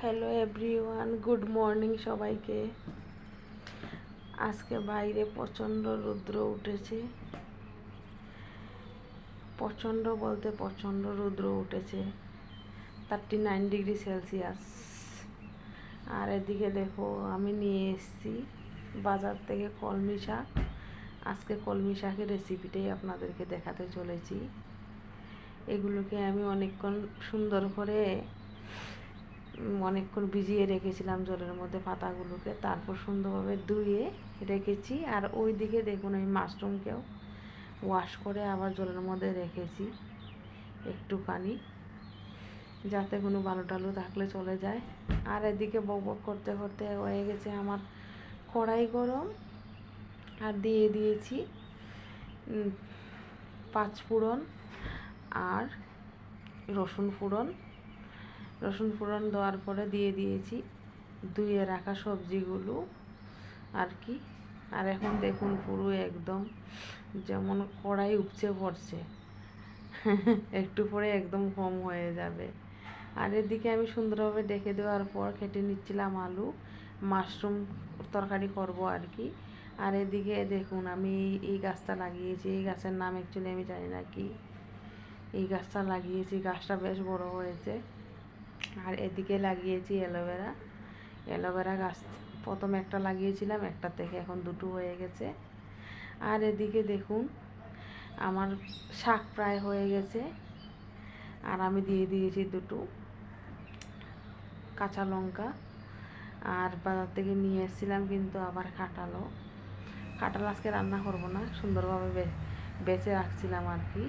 Hello everyone, good morning সবাইকে। আজকে বাইরে প্রচণ্ড রৌদ্র উঠেছে। প্রচণ্ড বলতে প্রচণ্ড রৌদ্র উঠেছে, 39°C। আর এদিকে দেখো, আমি নিয়ে এসেছি বাজার থেকে কলমি শাক। আজকে কলমি শাকের রেসিপিটাই আপনাদেরকে দেখাতে চলেছি। এগুলোকে আমি অনেকক্ষণ ভিজিয়ে রেখেছিলাম জলের মধ্যে পাতাগুলোকে, তারপর সুন্দরভাবে ধুয়ে রেখেছি। আর ওই দিকে দেখুন, আমি মাশরুমকেও ওয়াশ করে আবার জলের মধ্যে রেখেছি একটুখানি, যাতে কোনো বালু টালু থাকলে চলে যায়। আর এদিকে বক বক করতে করতে হয়ে গেছে আমার কড়াই গরম, আর দিয়ে দিয়েছি 5 ফোড়ন আর রসুন ফোড়ন দেওয়ার পরে দিয়ে দিয়েছি ধুয়ে রাখা সবজিগুলো আর কি। আর এখন দেখুন, পুরো একদম যেমন কড়াই উপচে পড়ছে, একটু পরে একদম কম হয়ে যাবে। আর এদিকে আমি সুন্দরভাবে ডেকে দেওয়ার পর কেটে নিচ্ছিলাম আলু, মাশরুম তরকারি করব আর কি। আর এদিকে দেখুন, আমি এই গাছটা লাগিয়েছি। এই গাছের নাম অ্যাকচুয়ালি আমি জানি না কি। এই গাছটা লাগিয়েছি, গাছটা বেশ বড় হয়েছে। আর এদিকে লাগিয়েছি অ্যালোভেরা গাছ। প্রথমে একটা লাগিয়েছিলাম, একটা থেকে এখন দুটো হয়ে গেছে। আর এদিকে দেখুন, আমার শাক প্রায় হয়ে গেছে। আর আমি দিয়ে দিয়েছি 2 কাঁচা লঙ্কা। আর বাজার থেকে নিয়ে এসেছিলাম কিন্তু আবার কাঁঠাল আজকে রান্না করব না, সুন্দরভাবে বেঁচে রাখছিলাম আর কি।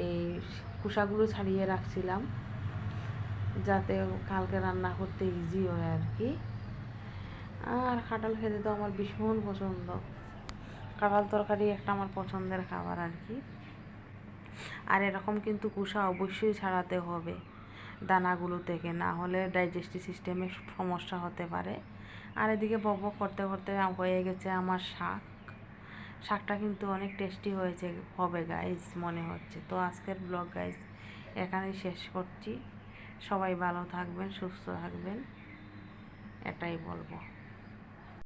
এই খোসাগুলো ছাড়িয়ে রাখছিলাম যাতে কালকে রান্না করতে ইজি হয় আর কি। আর কাঁঠাল খেতে তো আমার ভীষণ পছন্দ। কাঁঠাল তরকারি একটা আমার পছন্দের খাবার আর কি। আর এরকম কিন্তু খোসা অবশ্যই ছাড়াতে হবে দানাগুলো থেকে, না হলে ডাইজেস্টিভ সিস্টেমে সমস্যা হতে পারে। আর এদিকে বক করতে করতে হয়ে গেছে আমার শাকটা কিন্তু অনেক টেস্টি হবে গাইস মনে হচ্ছে। তো আজকের ব্লগ গাইস এখানেই শেষ করছি। সবাই ভালো থাকবেন, সুস্থ থাকবেন, এটাই বলবো।